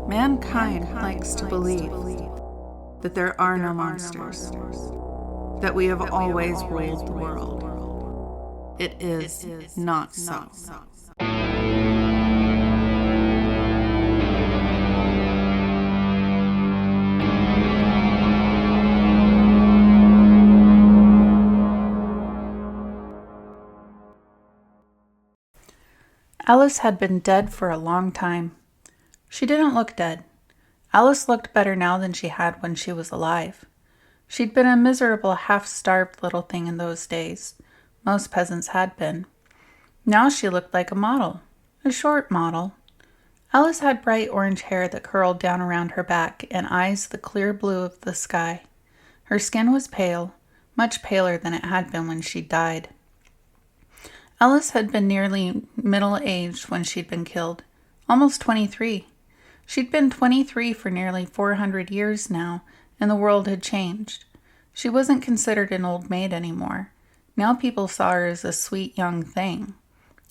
Mankind likes to believe that there are no monsters, that we have always ruled the world. It is not so. Alice had been dead for a long time. She didn't look dead. Alice looked better now than she had when she was alive. She'd been a miserable, half-starved little thing in those days. Most peasants had been. Now she looked like a model, a short model. Alice had bright orange hair that curled down around her back and eyes the clear blue of the sky. Her skin was pale, much paler than it had been when she died. Alice had been nearly middle-aged when she'd been killed, almost 23. She'd been 23 for nearly 400 years now, and the world had changed. She wasn't considered an old maid anymore. Now people saw her as a sweet young thing.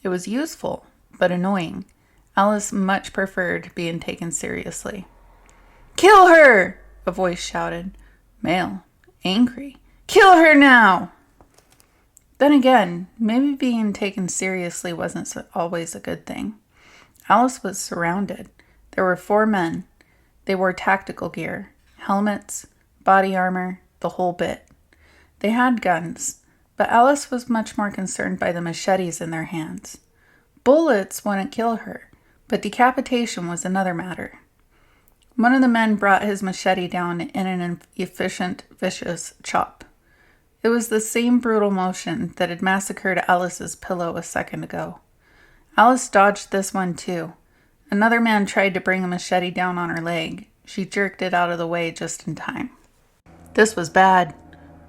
It was useful, but annoying. Alice much preferred being taken seriously. "Kill her!" a voice shouted. Male, angry. "Kill her now!" Then again, maybe being taken seriously wasn't always a good thing. Alice was surrounded. There were 4 men. They wore tactical gear, helmets, body armor, the whole bit. They had guns, but Alice was much more concerned by the machetes in their hands. Bullets wouldn't kill her, but decapitation was another matter. One of the men brought his machete down in an efficient, vicious chop. It was the same brutal motion that had massacred Alice's pillow a second ago. Alice dodged this one too. Another man tried to bring a machete down on her leg. She jerked it out of the way just in time. This was bad.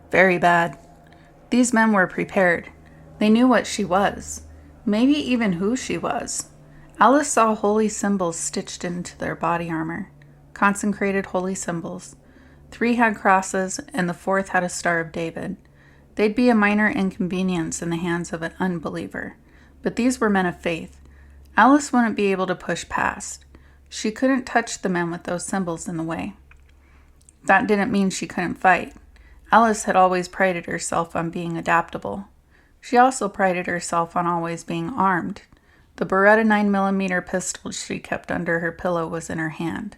Very bad. These men were prepared. They knew what she was. Maybe even who she was. Alice saw holy symbols stitched into their body armor. Consecrated holy symbols. 3 had crosses, and the 4th had a Star of David. They'd be a minor inconvenience in the hands of an unbeliever. But these were men of faith. Alice wouldn't be able to push past. She couldn't touch the men with those symbols in the way. That didn't mean she couldn't fight. Alice had always prided herself on being adaptable. She also prided herself on always being armed. The Beretta 9mm pistol she kept under her pillow was in her hand.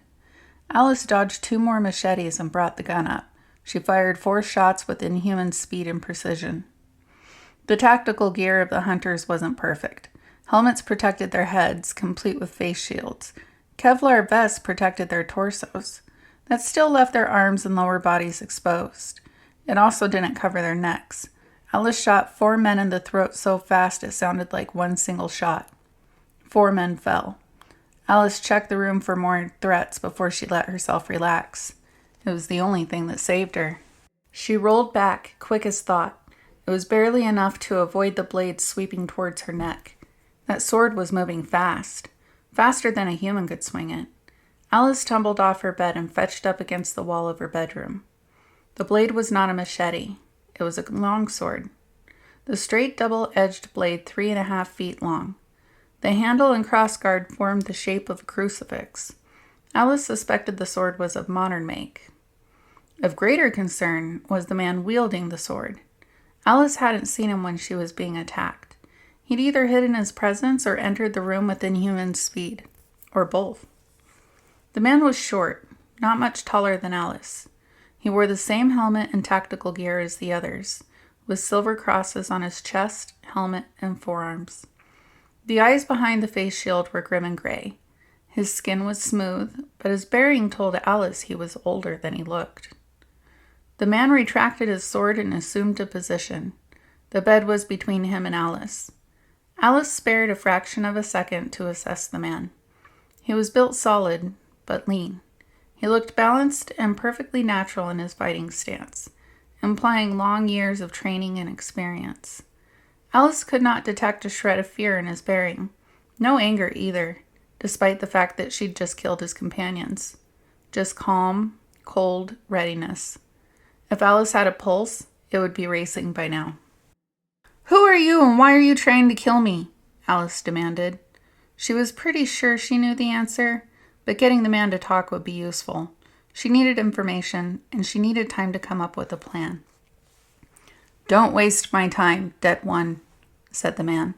Alice dodged 2 more machetes and brought the gun up. She fired 4 shots with inhuman speed and precision. The tactical gear of the hunters wasn't perfect. Helmets protected their heads, complete with face shields. Kevlar vests protected their torsos. That still left their arms and lower bodies exposed. It also didn't cover their necks. Alice shot 4 men in the throat so fast it sounded like one single shot. 4 men fell. Alice checked the room for more threats before she let herself relax. It was the only thing that saved her. She rolled back, quick as thought. It was barely enough to avoid the blade sweeping towards her neck. That sword was moving fast, faster than a human could swing it. Alice tumbled off her bed and fetched up against the wall of her bedroom. The blade was not a machete. It was a longsword. The straight double-edged blade 3.5 feet long. The handle and crossguard formed the shape of a crucifix. Alice suspected the sword was of modern make. Of greater concern was the man wielding the sword. Alice hadn't seen him when she was being attacked. He'd either hidden his presence or entered the room with inhuman speed, or both. The man was short, not much taller than Alice. He wore the same helmet and tactical gear as the others, with silver crosses on his chest, helmet, and forearms. The eyes behind the face shield were grim and gray. His skin was smooth, but his bearing told Alice he was older than he looked. The man retracted his sword and assumed a position. The bed was between him and Alice. Alice spared a fraction of a second to assess the man. He was built solid, but lean. He looked balanced and perfectly natural in his fighting stance, implying long years of training and experience. Alice could not detect a shred of fear in his bearing. No anger either, despite the fact that she'd just killed his companions. Just calm, cold readiness. If Alice had a pulse, it would be racing by now. "Who are you and why are you trying to kill me?" Alice demanded. She was pretty sure she knew the answer, but getting the man to talk would be useful. She needed information, and she needed time to come up with a plan. "Don't waste my time, dead one," said the man.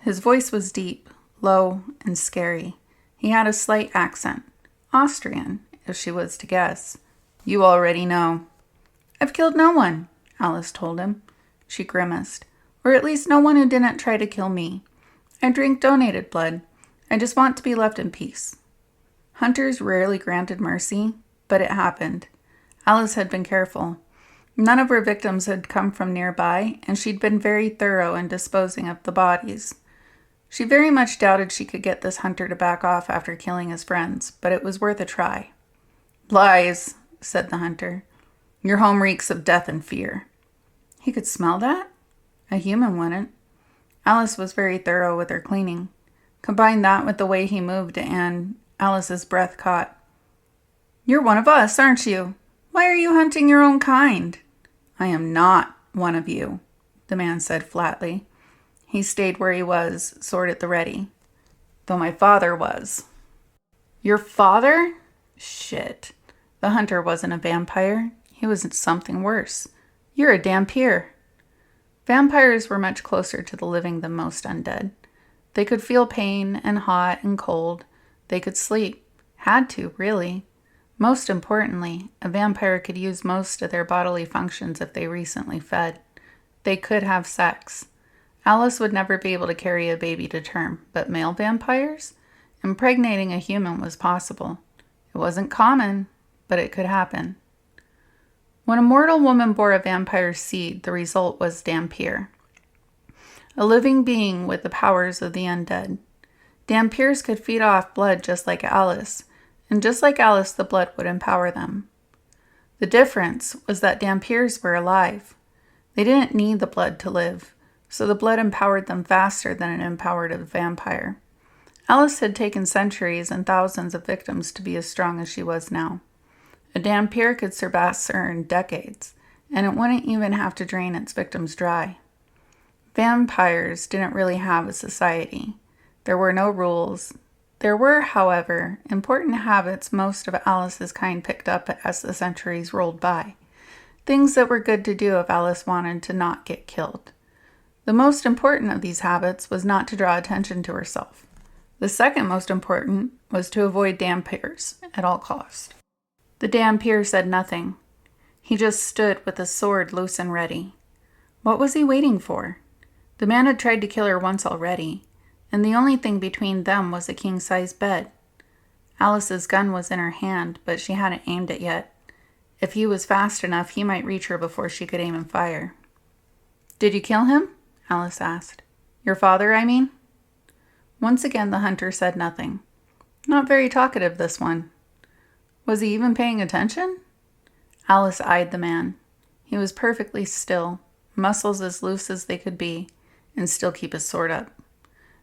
His voice was deep, low, and scary. He had a slight accent. Austrian, if she was to guess. "You already know." "I've killed no one," Alice told him. She grimaced. "Or at least no one who didn't try to kill me. I drink donated blood. I just want to be left in peace." Hunters rarely granted mercy, but it happened. Alice had been careful. None of her victims had come from nearby, and she'd been very thorough in disposing of the bodies. She very much doubted she could get this hunter to back off after killing his friends, but it was worth a try. "Lies," said the hunter. "Your home reeks of death and fear." He could smell that? A human wouldn't. Alice was very thorough with her cleaning. Combine that with the way he moved, and Alice's breath caught. "You're one of us, aren't you? Why are you hunting your own kind?" "I am not one of you," the man said flatly. He stayed where he was, sword at the ready. "Though my father was." "Your father?" Shit. The hunter wasn't a vampire. He was something worse. "You're a Dhampir." Vampires were much closer to the living than most undead. They could feel pain and hot and cold. They could sleep. Had to, really. Most importantly, a vampire could use most of their bodily functions if they recently fed. They could have sex. Alice would never be able to carry a baby to term, but male vampires? Impregnating a human was possible. It wasn't common, but it could happen. When a mortal woman bore a vampire's seed, the result was Dhampir, a living being with the powers of the undead. Dhampirs could feed off blood just like Alice, and just like Alice, the blood would empower them. The difference was that Dhampirs were alive. They didn't need the blood to live, so the blood empowered them faster than it empowered a vampire. Alice had taken centuries and thousands of victims to be as strong as she was now. A Dhampir could surpass her in decades, and it wouldn't even have to drain its victims dry. Vampires didn't really have a society. There were no rules. There were, however, important habits most of Alice's kind picked up as the centuries rolled by. Things that were good to do if Alice wanted to not get killed. The most important of these habits was not to draw attention to herself. The second most important was to avoid Dhampirs at all costs. The Dhampir said nothing. He just stood with his sword loose and ready. What was he waiting for? The man had tried to kill her once already, and the only thing between them was a king-size bed. Alice's gun was in her hand, but she hadn't aimed it yet. If he was fast enough, he might reach her before she could aim and fire. "Did you kill him?" Alice asked. "Your father, I mean?" Once again, the hunter said nothing. Not very talkative, this one. Was he even paying attention? Alice eyed the man. He was perfectly still, muscles as loose as they could be, and still keep his sword up.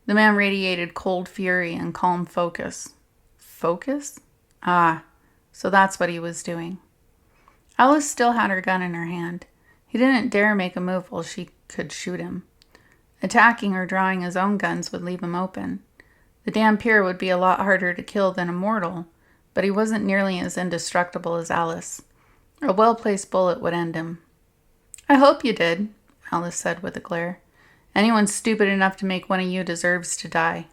The man radiated cold fury and calm focus. Focus? Ah, so that's what he was doing. Alice still had her gun in her hand. He didn't dare make a move while she could shoot him. Attacking or drawing his own guns would leave him open. The Dhampir would be a lot harder to kill than a mortal, but he wasn't nearly as indestructible as Alice. A well-placed bullet would end him. "I hope you did," Alice said with a glare. "Anyone stupid enough to make one of you deserves to die."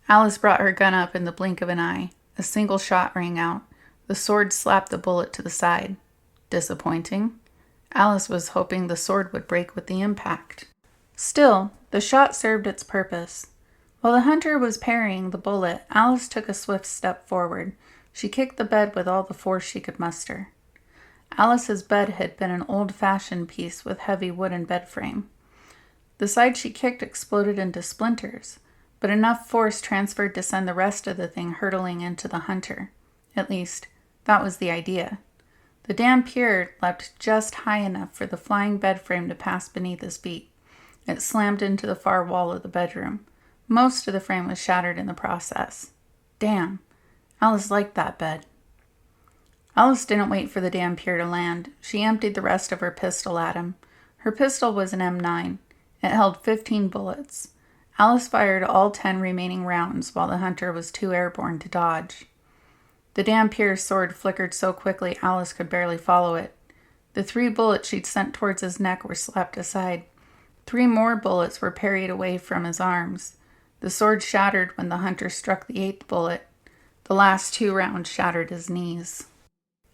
Alice brought her gun up in the blink of an eye. A single shot rang out. The sword slapped the bullet to the side. Disappointing. Alice was hoping the sword would break with the impact. Still, the shot served its purpose. While the hunter was parrying the bullet, Alice took a swift step forward. She kicked the bed with all the force she could muster. Alice's bed had been an old-fashioned piece with heavy wooden bed frame. The side she kicked exploded into splinters, but enough force transferred to send the rest of the thing hurtling into the hunter. At least, that was the idea. The Dhampir leapt just high enough for the flying bed frame to pass beneath his feet. It slammed into the far wall of the bedroom. Most of the frame was shattered in the process. Damn, Alice liked that bed. Alice didn't wait for the Dhampir to land. She emptied the rest of her pistol at him. Her pistol was an M9. It held 15 bullets. Alice fired all 10 remaining rounds while the hunter was too airborne to dodge. The Dhampir's sword flickered so quickly Alice could barely follow it. The 3 bullets she'd sent towards his neck were slapped aside. 3 more bullets were parried away from his arms. The sword shattered when the hunter struck the 8th bullet. The last 2 rounds shattered his knees.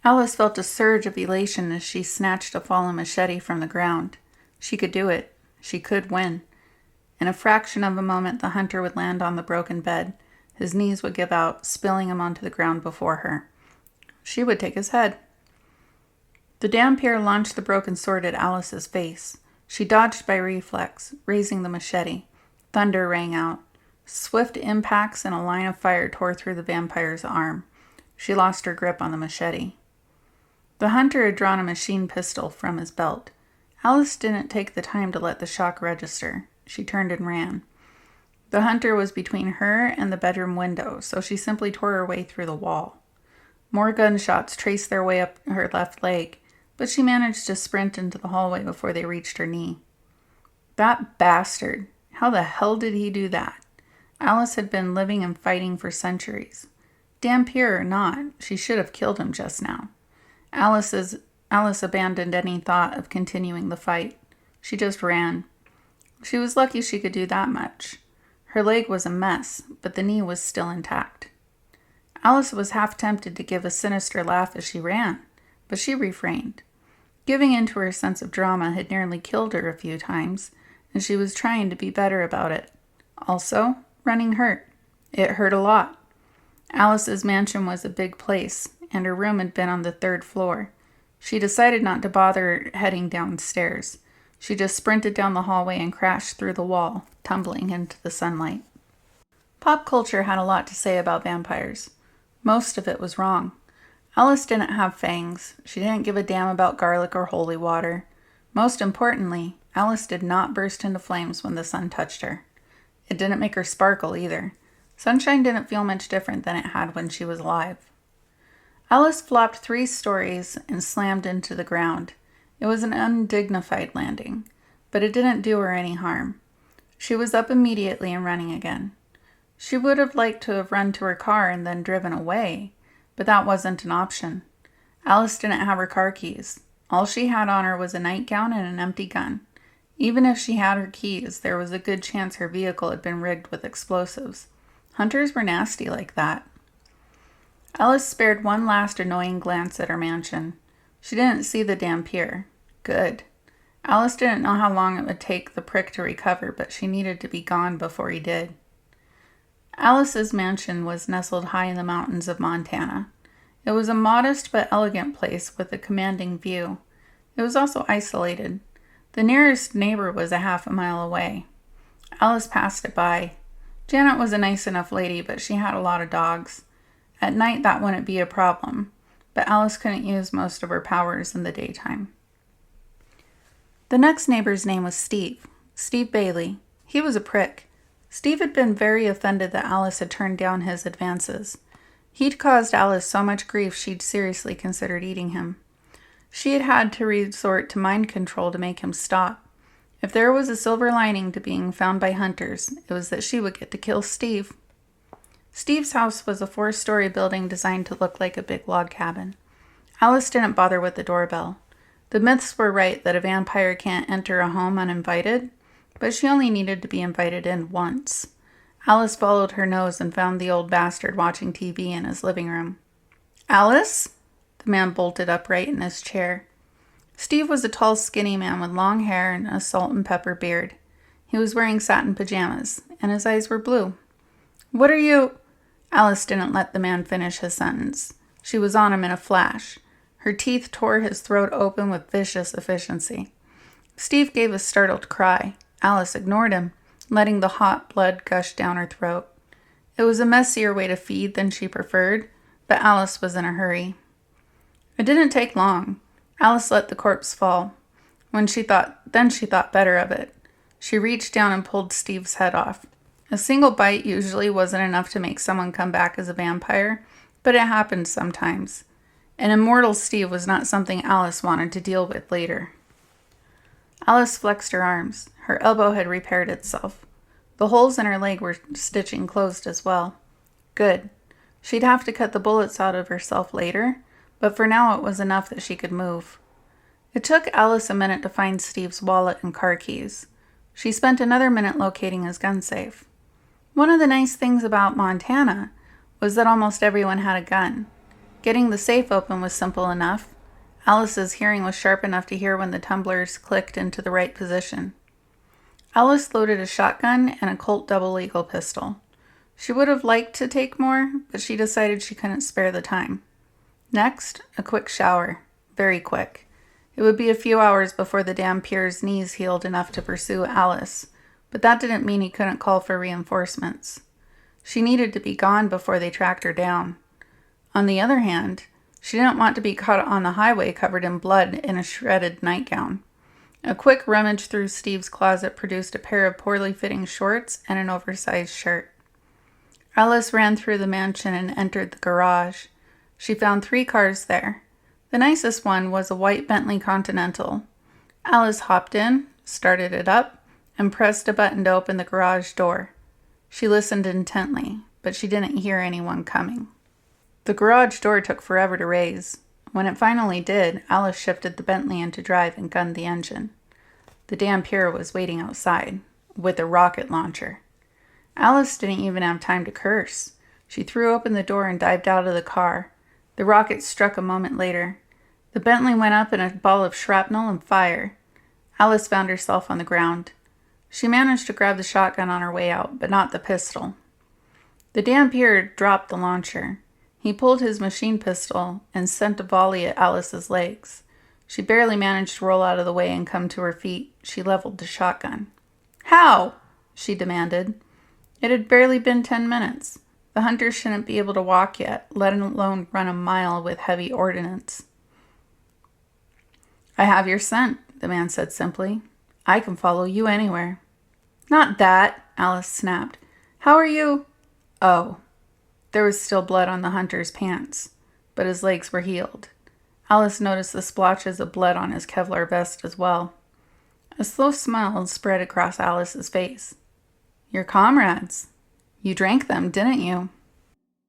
Alice felt a surge of elation as she snatched a fallen machete from the ground. She could do it. She could win. In a fraction of a moment, the hunter would land on the broken bed. His knees would give out, spilling him onto the ground before her. She would take his head. The Dhampir launched the broken sword at Alice's face. She dodged by reflex, raising the machete. Thunder rang out. Swift impacts and a line of fire tore through the vampire's arm. She lost her grip on the machete. The hunter had drawn a machine pistol from his belt. Alice didn't take the time to let the shock register. She turned and ran. The hunter was between her and the bedroom window, so she simply tore her way through the wall. More gunshots traced their way up her left leg, but she managed to sprint into the hallway before they reached her knee. That bastard! How the hell did he do that? Alice had been living and fighting for centuries. Dhampir or not, she should have killed him just now. Alice abandoned any thought of continuing the fight. She just ran. She was lucky she could do that much. Her leg was a mess, but the knee was still intact. Alice was half tempted to give a sinister laugh as she ran, but she refrained. Giving in to her sense of drama had nearly killed her a few times, and she was trying to be better about it. Also, running hurt. It hurt a lot. Alice's mansion was a big place, and her room had been on the 3rd floor. She decided not to bother heading downstairs. She just sprinted down the hallway and crashed through the wall, tumbling into the sunlight. Pop culture had a lot to say about vampires. Most of it was wrong. Alice didn't have fangs. She didn't give a damn about garlic or holy water. Most importantly, Alice did not burst into flames when the sun touched her. It didn't make her sparkle either. Sunshine didn't feel much different than it had when she was alive. Alice flopped 3 stories and slammed into the ground. It was an undignified landing, but it didn't do her any harm. She was up immediately and running again. She would have liked to have run to her car and then driven away, but that wasn't an option. Alice didn't have her car keys. All she had on her was a nightgown and an empty gun. Even if she had her keys, there was a good chance her vehicle had been rigged with explosives. Hunters were nasty like that. Alice spared one last annoying glance at her mansion. She didn't see the Dhampir. Good. Alice didn't know how long it would take the prick to recover, but she needed to be gone before he did. Alice's mansion was nestled high in the mountains of Montana. It was a modest but elegant place with a commanding view. It was also isolated. The nearest neighbor was a half a mile away. Alice passed it by. Janet was a nice enough lady, but she had a lot of dogs. At night that wouldn't be a problem, but Alice couldn't use most of her powers in the daytime. The next neighbor's name was Steve Bailey. He was a prick. Steve had been very offended that Alice had turned down his advances. He'd caused Alice so much grief she'd seriously considered eating him. She had had to resort to mind control to make him stop. If there was a silver lining to being found by hunters, it was that she would get to kill Steve. Steve's house was a 4-story building designed to look like a big log cabin. Alice didn't bother with the doorbell. The myths were right that a vampire can't enter a home uninvited, but she only needed to be invited in once. Alice followed her nose and found the old bastard watching TV in his living room. "Alice?" The man bolted upright in his chair. Steve was a tall, skinny man with long hair and a salt and pepper beard. He was wearing satin pajamas, and his eyes were blue. "What are you—" Alice didn't let the man finish his sentence. She was on him in a flash. Her teeth tore his throat open with vicious efficiency. Steve gave a startled cry. Alice ignored him, letting the hot blood gush down her throat. It was a messier way to feed than she preferred, but Alice was in a hurry. It didn't take long. Alice let the corpse fall. Then she thought better of it. She reached down and pulled Steve's head off. A single bite usually wasn't enough to make someone come back as a vampire, but it happened sometimes. An immortal Steve was not something Alice wanted to deal with later. Alice flexed her arms. Her elbow had repaired itself. The holes in her leg were stitching closed as well. Good. She'd have to cut the bullets out of herself later, but for now it was enough that she could move. It took Alice a minute to find Steve's wallet and car keys. She spent another minute locating his gun safe. One of the nice things about Montana was that almost everyone had a gun. Getting the safe open was simple enough. Alice's hearing was sharp enough to hear when the tumblers clicked into the right position. Alice loaded a shotgun and a Colt double eagle pistol. She would have liked to take more, but she decided she couldn't spare the time. Next, a quick shower. Very quick. It would be a few hours before the Dhampir's knees healed enough to pursue Alice, but that didn't mean he couldn't call for reinforcements. She needed to be gone before they tracked her down. On the other hand, she didn't want to be caught on the highway covered in blood in a shredded nightgown. A quick rummage through Steve's closet produced a pair of poorly fitting shorts and an oversized shirt. Alice ran through the mansion and entered the garage. She found 3 cars there. The nicest one was a white Bentley Continental. Alice hopped in, started it up, and pressed a button to open the garage door. She listened intently, but she didn't hear anyone coming. The garage door took forever to raise. When it finally did, Alice shifted the Bentley into drive and gunned the engine. The Dhampir was waiting outside, with a rocket launcher. Alice didn't even have time to curse. She threw open the door and dived out of the car. The rocket struck a moment later. The Bentley went up in a ball of shrapnel and fire. Alice found herself on the ground. She managed to grab the shotgun on her way out, but not the pistol. The Dhampir dropped the launcher. He pulled his machine pistol and sent a volley at Alice's legs. She barely managed to roll out of the way and come to her feet. She leveled the shotgun. "How?" she demanded. It had barely been 10 minutes. The hunters shouldn't be able to walk yet, let alone run a mile with heavy ordnance. "I have your scent," the man said simply. "I can follow you anywhere." "Not that," Alice snapped. "How are you?" Oh. There was still blood on the hunter's pants, but his legs were healed. Alice noticed the splotches of blood on his Kevlar vest as well. A slow smile spread across Alice's face. "Your comrades. You drank them, didn't you?"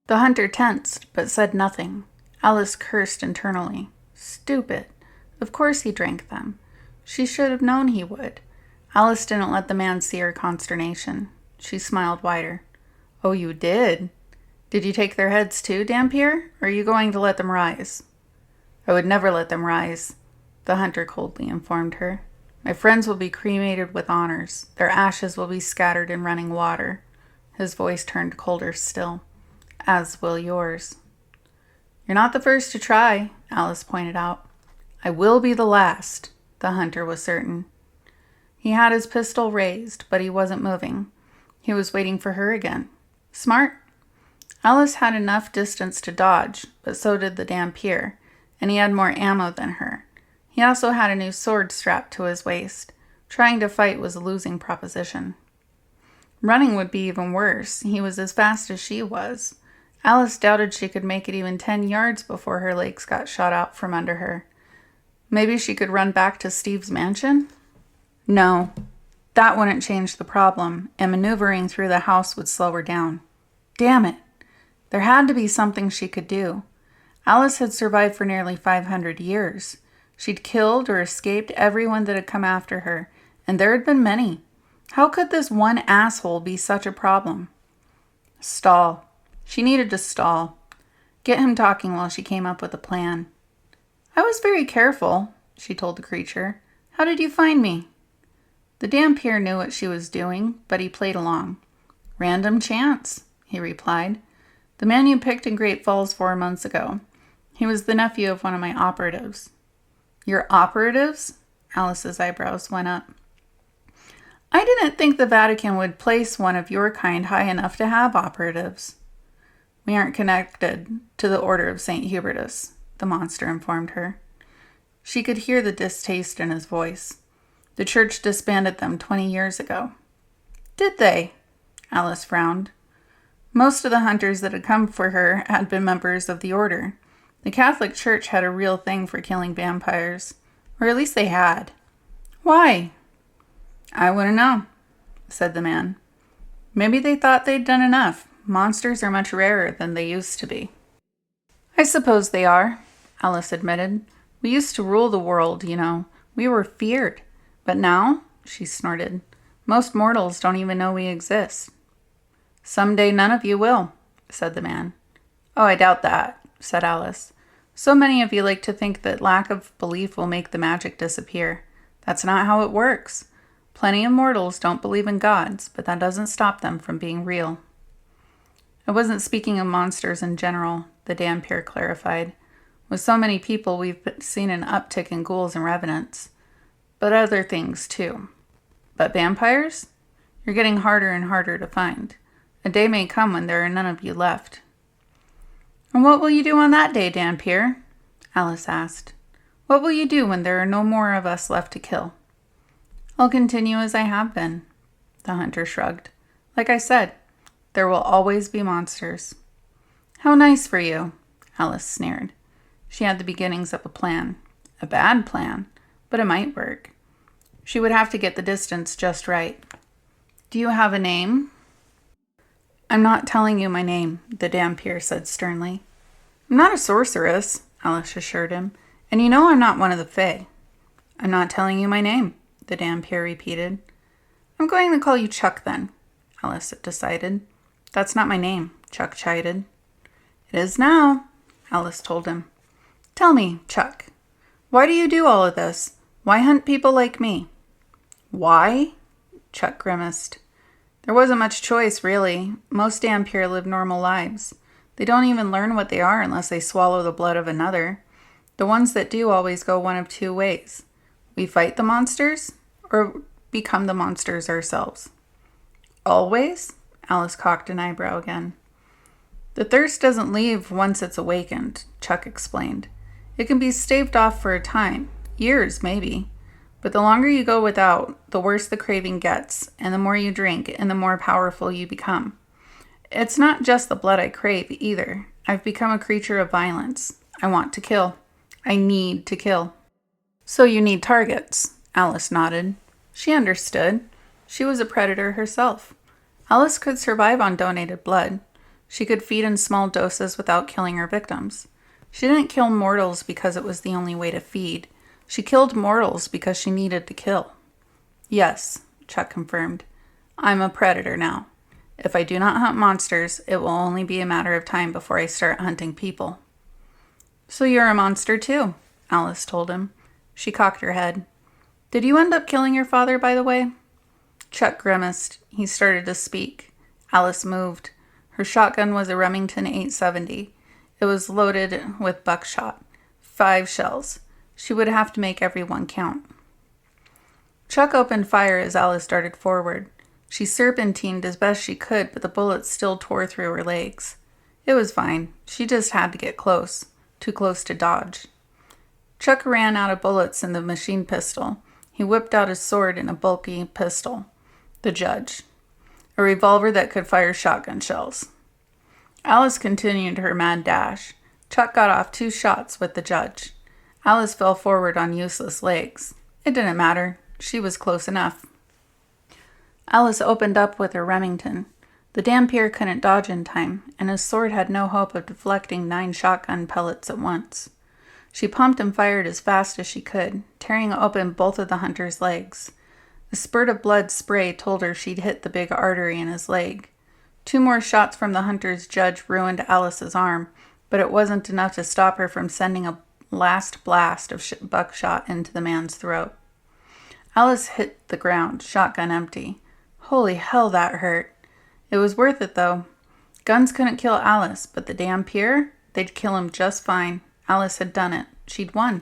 The hunter tensed, but said nothing. Alice cursed internally. Stupid. Of course he drank them. She should have known he would. Alice didn't let the man see her consternation. She smiled wider. "Oh, you did? Did you take their heads too, Dhampir? Or are you going to let them rise?" "I would never let them rise," the hunter coldly informed her. "My friends will be cremated with honors. Their ashes will be scattered in running water." His voice turned colder still. "As will yours." "You're not the first to try," Alice pointed out. "I will be the last," the hunter was certain. He had his pistol raised, but he wasn't moving. He was waiting for her again. Smart. Alice had enough distance to dodge, but so did the Dhampir, and he had more ammo than her. He also had a new sword strapped to his waist. Trying to fight was a losing proposition. Running would be even worse. He was as fast as she was. Alice doubted she could make it even 10 yards before her legs got shot out from under her. Maybe she could run back to Steve's mansion? No, that wouldn't change the problem, and maneuvering through the house would slow her down. Damn it! There had to be something she could do. Alice had survived for nearly 500 years. She'd killed or escaped everyone that had come after her, and there had been many. How could this one asshole be such a problem? Stall. She needed to stall. Get him talking while she came up with a plan. "I was very careful," she told the creature. "How did you find me?" The Dhampir knew what she was doing, but he played along. "Random chance," he replied. "The man you picked in Great Falls 4 months ago. He was the nephew of one of my operatives." "Your operatives?" Alice's eyebrows went up. "I didn't think the Vatican would place one of your kind high enough to have operatives." "We aren't connected to the Order of St. Hubertus," the monster informed her. She could hear the distaste in his voice. The church disbanded them 20 years ago. "Did they?" Alice frowned. Most of the hunters that had come for her had been members of the order. The Catholic Church had a real thing for killing vampires. Or at least they had. "Why?" "I wouldn't know," said the man. "Maybe they thought they'd done enough. Monsters are much rarer than they used to be." "I suppose they are," Alice admitted. "We used to rule the world, you know. We were feared. But now," she snorted, "most mortals don't even know we exist." "Someday none of you will," said the man. "Oh, I doubt that," said Alice. "So many of you like to think that lack of belief will make the magic disappear. That's not how it works. Plenty of mortals don't believe in gods, but that doesn't stop them from being real." "I wasn't speaking of monsters in general," the Dhampir clarified. "With so many people, we've seen an uptick in ghouls and revenants. But other things, too." "But vampires? You're getting harder and harder to find. A day may come when there are none of you left." "And what will you do on that day, Dhampir?" Alice asked. "What will you do when there are no more of us left to kill?" "I'll continue as I have been," the hunter shrugged. "Like I said, there will always be monsters." "How nice for you," Alice sneered. She had the beginnings of a plan. A bad plan, but it might work. She would have to get the distance just right. "Do you have a name?" "I'm not telling you my name," the Dhampir said sternly. "I'm not a sorceress," Alice assured him, "and you know I'm not one of the Fae." "I'm not telling you my name," the Dhampir repeated. "I'm going to call you Chuck then," Alice decided. "That's not my name," Chuck chided. "It is now," Alice told him. "Tell me, Chuck, why do you do all of this? Why hunt people like me?" "Why?" Chuck grimaced. "There wasn't much choice, really. Most Dhampir live normal lives. They don't even learn what they are unless they swallow the blood of another. The ones that do always go one of two ways. We fight the monsters, or become the monsters ourselves." "Always?" Alice cocked an eyebrow again. "The thirst doesn't leave once it's awakened," Chuck explained. "It can be staved off for a time, years maybe. But the longer you go without, the worse the craving gets, and the more you drink, and the more powerful you become. It's not just the blood I crave, either. I've become a creature of violence. I want to kill. I need to kill." "So you need targets," Alice nodded. She understood. She was a predator herself. Alice could survive on donated blood. She could feed in small doses without killing her victims. She didn't kill mortals because it was the only way to feed. She killed mortals because she needed to kill. "Yes," Chuck confirmed. "I'm a predator now. If I do not hunt monsters, it will only be a matter of time before I start hunting people." "So you're a monster too," Alice told him. She cocked her head. "Did you end up killing your father, by the way?" Chuck grimaced. He started to speak. Alice moved. Her shotgun was a Remington 870. It was loaded with buckshot. 5 shells. She would have to make every one count. Chuck opened fire as Alice darted forward. She serpentined as best she could, but the bullets still tore through her legs. It was fine. She just had to get close. Too close to dodge. Chuck ran out of bullets in the machine pistol. He whipped out his sword in a bulky pistol. The Judge. A revolver that could fire shotgun shells. Alice continued her mad dash. Chuck got off 2 shots with the Judge. Alice fell forward on useless legs. It didn't matter. She was close enough. Alice opened up with her Remington. The Dhampir couldn't dodge in time, and his sword had no hope of deflecting 9 shotgun pellets at once. She pumped and fired as fast as she could, tearing open both of the hunter's legs. A spurt of blood spray told her she'd hit the big artery in his leg. 2 more shots from the hunter's Judge ruined Alice's arm, but it wasn't enough to stop her from sending a last blast of buckshot into the man's throat. Alice hit the ground, shotgun empty. Holy hell, that hurt. It was worth it, though. Guns couldn't kill Alice, but the Dhampir, they'd kill him just fine. Alice had done it. She'd won.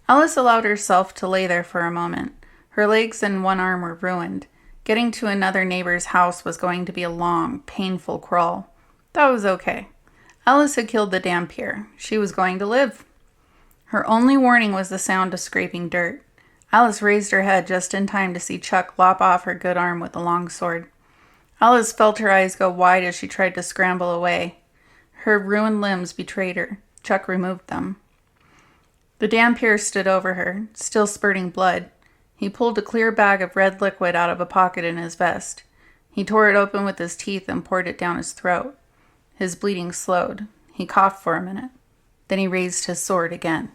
Alice allowed herself to lay there for a moment. Her legs and one arm were ruined. Getting to another neighbor's house was going to be a long, painful crawl. That was okay. Alice had killed the Dhampir. She was going to live. Her only warning was the sound of scraping dirt. Alice raised her head just in time to see Chuck lop off her good arm with the long sword. Alice felt her eyes go wide as she tried to scramble away. Her ruined limbs betrayed her. Chuck removed them. The Dhampir stood over her, still spurting blood. He pulled a clear bag of red liquid out of a pocket in his vest. He tore it open with his teeth and poured it down his throat. His bleeding slowed. He coughed for a minute. Then he raised his sword again.